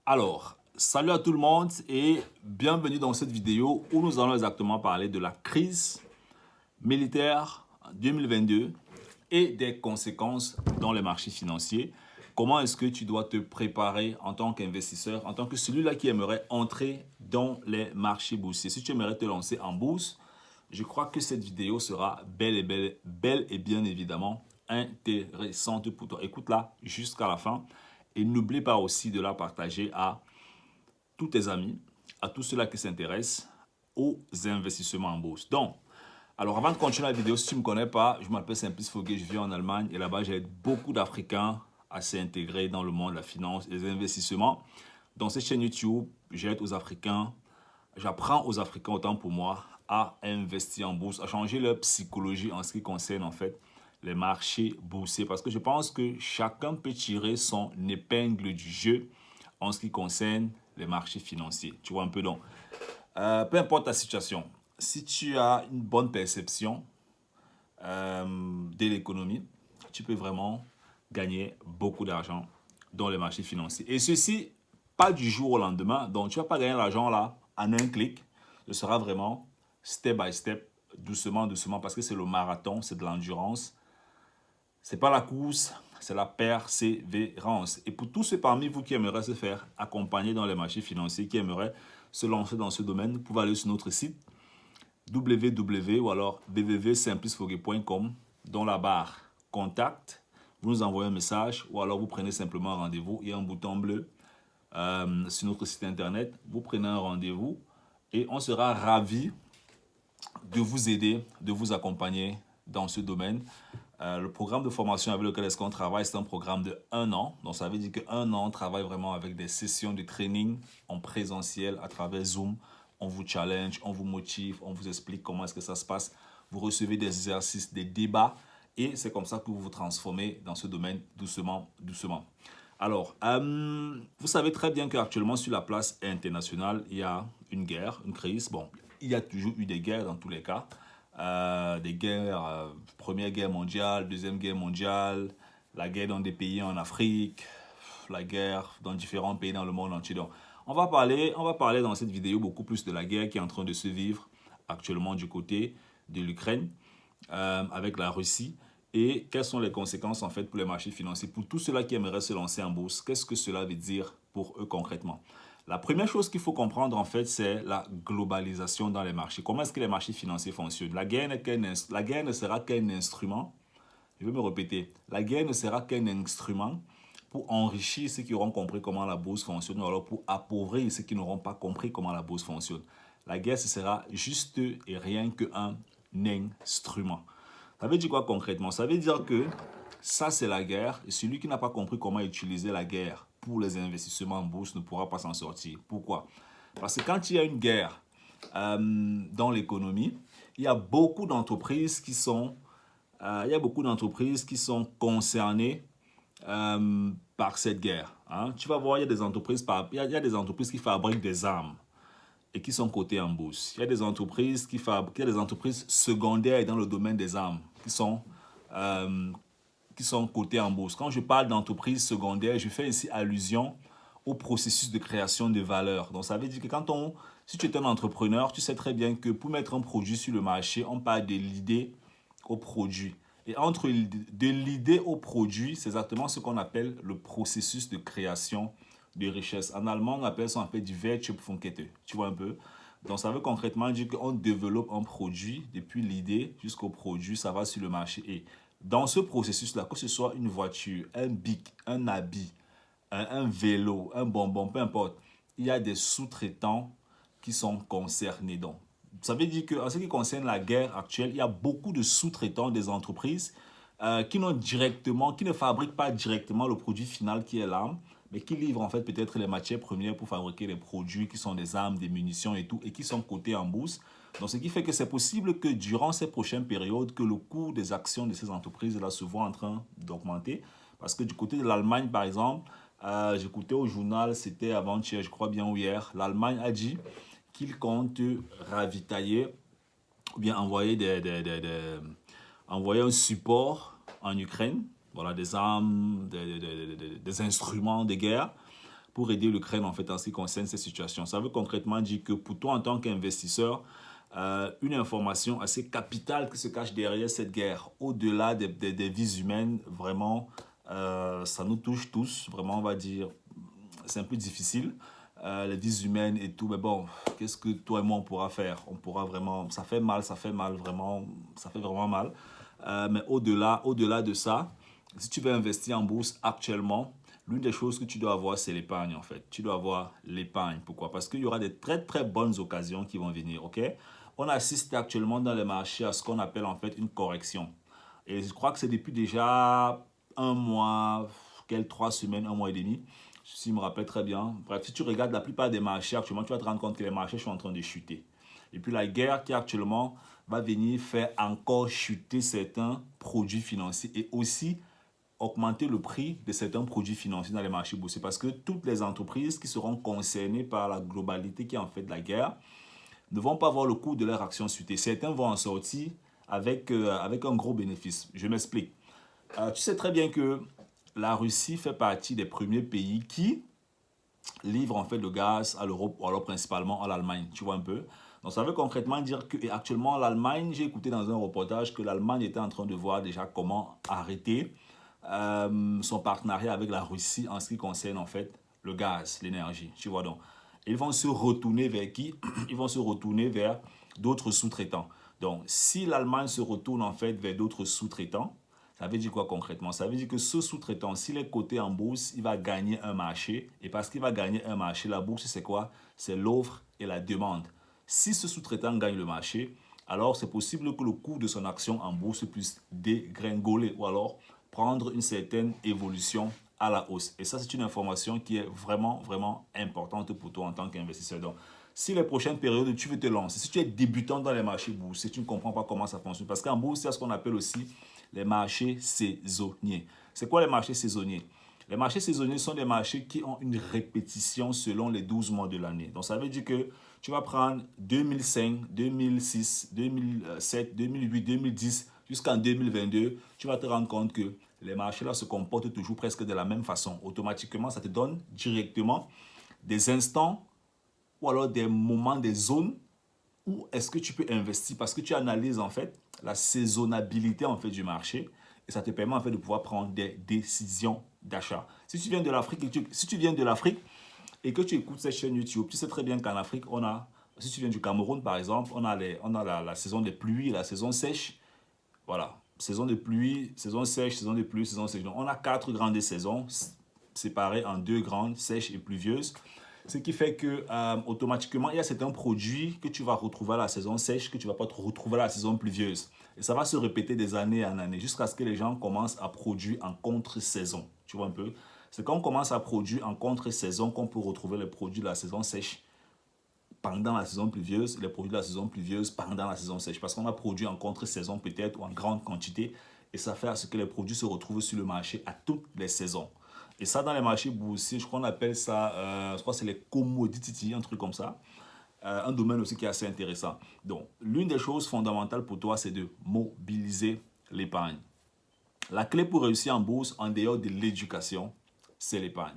Alors, salut à tout le monde et bienvenue dans cette vidéo où nous allons exactement parler de la crise militaire 2022 et des conséquences dans les marchés financiers. Comment est-ce que tu dois te préparer en tant qu'investisseur, en tant que celui-là qui aimerait entrer dans les marchés boursiers. Si tu aimerais te lancer en bourse, je crois que cette vidéo sera belle et bien évidemment intéressante pour toi. Écoute-la jusqu'à la fin et n'oublie pas aussi de la partager à tous tes amis, à tous ceux-là qui s'intéressent aux investissements en bourse. Donc, alors avant de continuer la vidéo, si tu ne me connais pas, je m'appelle Simplice Foguet, je vis en Allemagne et là-bas j'aide beaucoup d'Africains à s'intégrer dans le monde de la finance et des investissements. Dans cette chaîne YouTube, j'aide aux Africains, j'apprends aux Africains autant pour moi à investir en bourse, à changer leur psychologie en ce qui concerne en fait les marchés boursiers parce que je pense que chacun peut tirer son épingle du jeu en ce qui concerne les marchés financiers. Tu vois un peu donc. Peu importe ta situation, si tu as une bonne perception de l'économie, tu peux vraiment gagner beaucoup d'argent dans les marchés financiers. Et ceci, pas du jour au lendemain. Donc, tu ne vas pas gagner l'argent là en un clic. Ce sera vraiment step by step, doucement, doucement, parce que c'est le marathon, c'est de l'endurance. C'est pas la course, c'est la persévérance. Et pour tous ceux parmi vous qui aimeraient se faire accompagner dans les marchés financiers, qui aimeraient se lancer dans ce domaine, vous pouvez aller sur notre site www ou alors www.simplicefoguet.com dans la barre contact. Vous nous envoyez un message ou alors vous prenez simplement un rendez-vous. Il y a un bouton bleu sur notre site internet. Vous prenez un rendez-vous et on sera ravis de vous aider, de vous accompagner dans ce domaine. Le programme de formation avec lequel est-ce qu'on travaille, c'est un programme de 1 an. Donc, ça veut dire qu'un an, on travaille vraiment avec des sessions de training en présentiel à travers Zoom. On vous challenge, on vous motive, on vous explique comment est-ce que ça se passe. Vous recevez des exercices, des débats et c'est comme ça que vous vous transformez dans ce domaine doucement, doucement. Alors, vous savez très bien qu'actuellement sur la place internationale, il y a une guerre, une crise. Bon, il y a toujours eu des guerres dans tous les cas. Des guerres, Première Guerre mondiale, Deuxième Guerre mondiale, la guerre dans des pays en Afrique, la guerre dans différents pays dans le monde entier. Donc, on va parler dans cette vidéo beaucoup plus de la guerre qui est en train de se vivre actuellement du côté de l'Ukraine avec la Russie et quelles sont les conséquences en fait pour les marchés financiers. Pour tous ceux-là qui aimeraient se lancer en bourse, qu'est-ce que cela veut dire pour eux concrètement? La première chose qu'il faut comprendre en fait, c'est la globalisation dans les marchés. Comment est-ce que les marchés financiers fonctionnent? La guerre ne sera qu'un instrument. Je vais me répéter. La guerre ne sera qu'un instrument pour enrichir ceux qui auront compris comment la bourse fonctionne ou alors pour appauvrir ceux qui n'auront pas compris comment la bourse fonctionne. La guerre, ce sera juste et rien qu'un instrument. Ça veut dire quoi concrètement? Ça veut dire que ça, c'est la guerre et celui qui n'a pas compris comment utiliser la guerre pour les investissements en bourse ne pourra pas s'en sortir. Pourquoi? Parce que quand il y a une guerre dans l'économie, il y a beaucoup d'entreprises qui sont concernées par cette guerre. Hein. Tu vas voir, il y a des entreprises qui fabriquent des armes et qui sont cotées en bourse. Il y a des entreprises il y a des entreprises secondaires dans le domaine des armes qui sont cotées en bourse. Quand je parle d'entreprises secondaires, je fais ici allusion au processus de création de valeur. Donc ça veut dire que si tu es un entrepreneur, tu sais très bien que pour mettre un produit sur le marché, on parle de l'idée au produit. Et de l'idée au produit, c'est exactement ce qu'on appelle le processus de création de richesse. En allemand, on appelle ça en fait du Wertschöpfungskette. Tu vois un peu? Donc, ça veut concrètement dire qu'on développe un produit depuis l'idée jusqu'au produit, ça va sur le marché. Et dans ce processus-là, que ce soit une voiture, un bic, un habit, un vélo, un bonbon, peu importe, il y a des sous-traitants qui sont concernés. Donc, ça veut dire qu'en ce qui concerne la guerre actuelle, il y a beaucoup de sous-traitants des entreprises qui ne fabriquent pas directement le produit final qui est l'arme, mais qui livrent en fait peut-être les matières premières pour fabriquer les produits qui sont des armes, des munitions et tout, et qui sont cotés en bourse. Donc, ce qui fait que c'est possible que durant ces prochaines périodes, que le cours des actions de ces entreprises-là se voit en train d'augmenter. Parce que du côté de l'Allemagne, par exemple, j'écoutais au journal, c'était avant-hier, je crois bien, ou hier, l'Allemagne a dit qu'il compte ravitailler ou bien envoyer un support en Ukraine, voilà, des armes, des instruments de guerre, pour aider l'Ukraine en fait en ce qui concerne ces situations. Ça veut concrètement dire que pour toi en tant qu'investisseur, une information assez capitale qui se cache derrière cette guerre, au-delà des vies humaines, vraiment, ça nous touche tous, vraiment on va dire, c'est un peu difficile, les vies humaines et tout, mais bon, qu'est-ce que toi et moi on pourra faire? On pourra vraiment, ça fait mal, vraiment, ça fait vraiment mal. Mais au-delà de ça, si tu veux investir en bourse actuellement, l'une des choses que tu dois avoir, c'est l'épargne en fait. Tu dois avoir l'épargne. Pourquoi? Parce qu'il y aura des très très bonnes occasions qui vont venir, ok? On assiste actuellement dans les marchés à ce qu'on appelle en fait une correction. Et je crois que c'est depuis déjà un mois, quelques 3 semaines, un mois et demi, si je me rappelle très bien. Bref, si tu regardes la plupart des marchés actuellement, tu vas te rendre compte que les marchés sont en train de chuter. Et puis la guerre qui actuellement va venir faire encore chuter certains produits financiers et aussi augmenter le prix de certains produits financiers dans les marchés boursiers parce que toutes les entreprises qui seront concernées par la globalité qui est en fait de la guerre ne vont pas voir le coût de leur action chuter. Certains vont en sortir avec un gros bénéfice. Je m'explique. Tu sais très bien que la Russie fait partie des premiers pays qui livrent en fait le gaz à l'Europe ou alors principalement à l'Allemagne. Tu vois un peu? Donc ça veut concrètement dire que actuellement l'Allemagne, j'ai écouté dans un reportage que l'Allemagne était en train de voir déjà comment arrêter son partenariat avec la Russie en ce qui concerne en fait le gaz, l'énergie. Tu vois donc. Ils vont se retourner vers qui? Ils vont se retourner vers d'autres sous-traitants. Donc, si l'Allemagne se retourne en fait vers d'autres sous-traitants, ça veut dire quoi concrètement? Ça veut dire que ce sous-traitant, s'il est coté en bourse, il va gagner un marché. Et parce qu'il va gagner un marché, la bourse, c'est quoi? C'est l'offre et la demande. Si ce sous-traitant gagne le marché, alors c'est possible que le cours de son action en bourse puisse dégringoler ou alors prendre une certaine évolution à la hausse. Et ça, c'est une information qui est vraiment, vraiment importante pour toi en tant qu'investisseur. Donc, si les prochaines périodes, tu veux te lancer, si tu es débutant dans les marchés boursiers, tu ne comprends pas comment ça fonctionne. Parce qu'en bourse, il y a ce qu'on appelle aussi les marchés saisonniers. C'est quoi les marchés saisonniers? Les marchés saisonniers sont des marchés qui ont une répétition selon les 12 mois de l'année. Donc, ça veut dire que tu vas prendre 2005, 2006, 2007, 2008, 2010 jusqu'en 2022. Tu vas te rendre compte que les marchés là se comportent toujours presque de la même façon. Automatiquement, ça te donne directement des instants ou alors des moments, des zones où est-ce que tu peux investir parce que tu analyses en fait la saisonnabilité en fait du marché et ça te permet en fait de pouvoir prendre des décisions d'achat. Si tu viens de l'Afrique et que tu écoutes cette chaîne YouTube, tu sais très bien qu'en Afrique, si tu viens du Cameroun par exemple, on a la saison des pluies, la saison sèche. Voilà, saison de pluie, saison sèche, saison de pluie, saison sèche. Donc on a 4 grandes saisons séparées en 2 grandes, sèches et pluvieuses. Ce qui fait que automatiquement, il y a certains produits que tu vas retrouver à la saison sèche que tu ne vas pas retrouver à la saison pluvieuse. Et ça va se répéter des années en années jusqu'à ce que les gens commencent à produire en contre-saison. Tu vois un peu? C'est quand on commence à produire en contre-saison qu'on peut retrouver les produits de la saison sèche pendant la saison pluvieuse, les produits de la saison pluvieuse pendant la saison sèche. Parce qu'on a produit en contre-saison peut-être ou en grande quantité et ça fait à ce que les produits se retrouvent sur le marché à toutes les saisons. Et ça, dans les marchés boursiers, je crois qu'on appelle ça, je crois que c'est les commodities, un truc comme ça. Un domaine aussi qui est assez intéressant. Donc, l'une des choses fondamentales pour toi, c'est de mobiliser l'épargne. La clé pour réussir en bourse, en dehors de l'éducation, c'est l'épargne.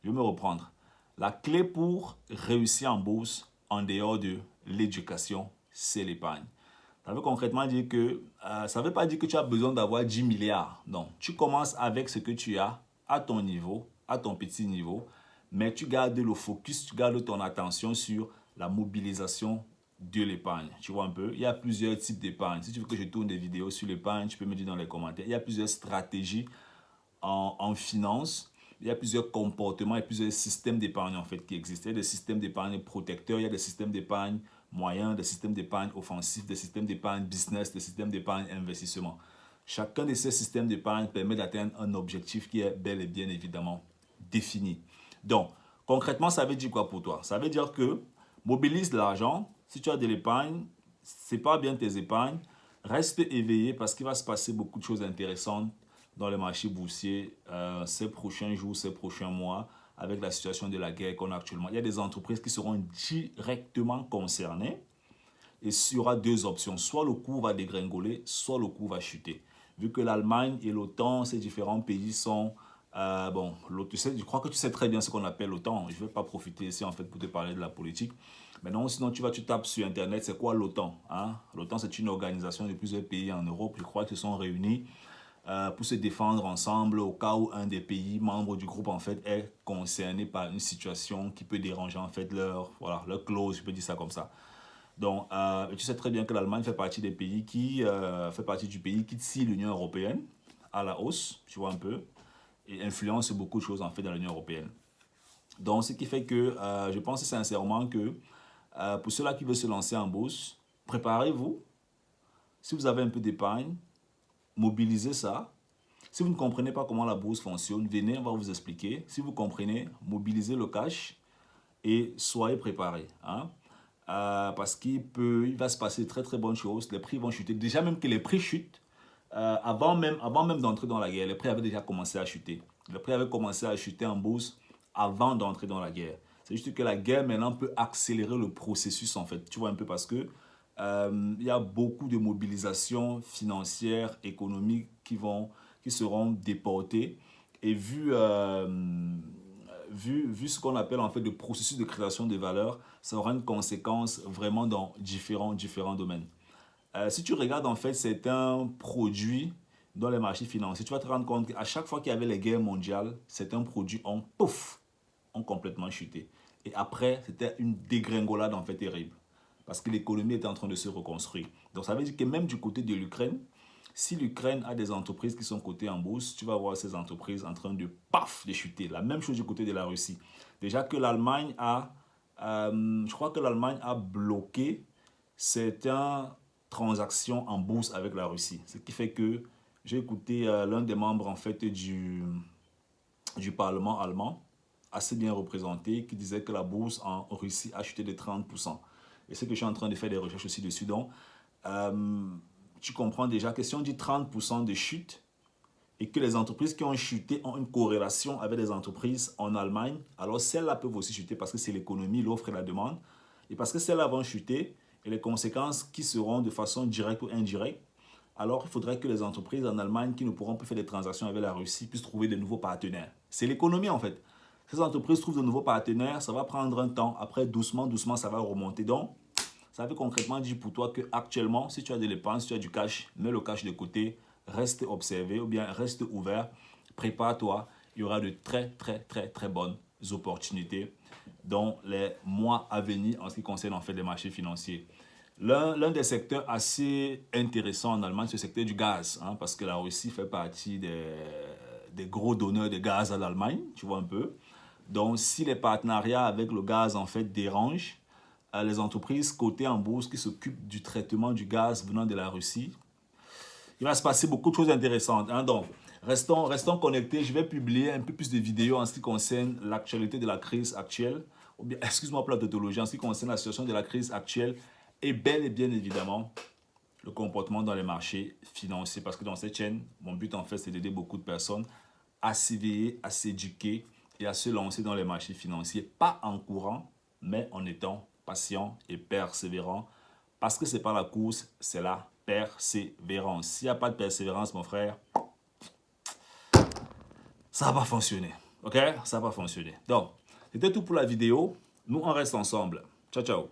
Je vais me reprendre. La clé pour réussir en bourse, en dehors de l'éducation, c'est l'épargne. Ça veut concrètement dire que, ça ne veut pas dire que tu as besoin d'avoir 10 milliards. Non, tu commences avec ce que tu as à ton niveau, à ton petit niveau, mais tu gardes le focus, tu gardes ton attention sur la mobilisation de l'épargne. Tu vois un peu, il y a plusieurs types d'épargne. Si tu veux que je tourne des vidéos sur l'épargne, tu peux me dire dans les commentaires. Il y a plusieurs stratégies en finance. Il y a plusieurs comportements et plusieurs systèmes d'épargne en fait qui existent. Il y a des systèmes d'épargne protecteurs, il y a des systèmes d'épargne moyens, des systèmes d'épargne offensifs, des systèmes d'épargne business, des systèmes d'épargne investissement. Chacun de ces systèmes d'épargne permet d'atteindre un objectif qui est bel et bien évidemment défini. Donc, concrètement, ça veut dire quoi pour toi? Ça veut dire que mobilise l'argent. Si tu as de l'épargne, sépare bien tes épargnes. Reste éveillé parce qu'il va se passer beaucoup de choses intéressantes dans les marchés boursiers ces prochains jours, ces prochains mois, avec la situation de la guerre qu'on a actuellement. Il y a des entreprises qui seront directement concernées et il y aura 2 options. Soit le cours va dégringoler, soit le cours va chuter. Vu que l'Allemagne et l'OTAN, ces différents pays sont Bon, tu sais, je crois que tu sais très bien ce qu'on appelle l'OTAN. Je ne vais pas profiter ici en fait pour te parler de la politique. Mais non, sinon tu tapes sur Internet, c'est quoi l'OTAN, hein? L'OTAN, c'est une organisation de plusieurs pays en Europe, je crois, qui se sont réunis pour se défendre ensemble au cas où un des pays membres du groupe en fait est concerné par une situation qui peut déranger en fait leur clause, je peux dire ça comme ça. Donc, tu sais très bien que l'Allemagne fait partie des pays qui fait partie du pays qui tire l'Union européenne à la hausse, tu vois un peu, et influence beaucoup de choses en fait dans l'Union européenne. Donc, ce qui fait que je pense sincèrement que pour ceux-là qui veulent se lancer en bourse, préparez-vous. Si vous avez un peu d'épargne, mobilisez ça. Si vous ne comprenez pas comment la bourse fonctionne, venez, on va vous expliquer. Si vous comprenez, mobilisez le cash et soyez préparés. Hein? Parce il va se passer de très très bonnes choses. Les prix vont chuter. Déjà même que les prix chutent, avant même d'entrer dans la guerre, les prix avaient déjà commencé à chuter. Les prix avaient commencé à chuter en bourse avant d'entrer dans la guerre. C'est juste que la guerre maintenant peut accélérer le processus en fait. Tu vois un peu parce que il y a beaucoup de mobilisations financières, économiques qui seront déportées. Et vu ce qu'on appelle en fait le processus de création de valeur, ça aura une conséquence vraiment dans différents domaines. Si tu regardes en fait, c'est un produit dans les marchés financiers. Tu vas te rendre compte qu'à chaque fois qu'il y avait les guerres mondiales, certains produits ont complètement chuté. Et après, c'était une dégringolade en fait terrible. Parce que l'économie était en train de se reconstruire. Donc ça veut dire que même du côté de l'Ukraine, si l'Ukraine a des entreprises qui sont cotées en bourse, tu vas voir ces entreprises en train de chuter. La même chose du côté de la Russie. Déjà que je crois que l'Allemagne a bloqué certaines transactions en bourse avec la Russie. Ce qui fait que j'ai écouté l'un des membres en fait du Parlement allemand, assez bien représenté, qui disait que la bourse en Russie a chuté de 30%. Et c'est que je suis en train de faire des recherches aussi dessus. Donc, tu comprends déjà que si on dit 30% de chute et que les entreprises qui ont chuté ont une corrélation avec les entreprises en Allemagne, alors celles-là peuvent aussi chuter parce que c'est l'économie, l'offre et la demande. Et parce que celles-là vont chuter, et les conséquences qui seront de façon directe ou indirecte, alors il faudrait que les entreprises en Allemagne qui ne pourront plus faire des transactions avec la Russie puissent trouver de nouveaux partenaires. C'est l'économie en fait. Ces entreprises trouvent de nouveaux partenaires, ça va prendre un temps. Après, doucement, ça va remonter. Donc, ça veut concrètement dire pour toi que actuellement, si tu as de l'épargne, si tu as du cash, mets le cash de côté, reste observé ou bien reste ouvert, prépare-toi. Il y aura de très bonnes opportunités dans les mois à venir en ce qui concerne en fait les marchés financiers. L'un des secteurs assez intéressants en Allemagne, c'est le secteur du gaz, hein, parce que la Russie fait partie des gros donneurs de gaz à l'Allemagne, tu vois un peu. Donc, si les partenariats avec le gaz en fait dérangent, les entreprises cotées en bourse qui s'occupent du traitement du gaz venant de la Russie, il va se passer beaucoup de choses intéressantes. Hein. Donc, restons connectés. Je vais publier un peu plus de vidéos en ce qui concerne l'actualité de la crise actuelle, ou bien, excuse-moi pour la tautologie, en ce qui concerne la situation de la crise actuelle et bel et bien évidemment le comportement dans les marchés financiers. Parce que dans cette chaîne, mon but en fait, c'est d'aider beaucoup de personnes à s'éveiller, à s'éduquer et à se lancer dans les marchés financiers, pas en courant, mais en étant patient et persévérant. Parce que ce n'est pas la course, c'est la persévérance. S'il n'y a pas de persévérance, mon frère, ça ne va pas fonctionner. Ok? Ça ne va pas fonctionner. Donc, c'était tout pour la vidéo. Nous, on reste ensemble. Ciao, ciao.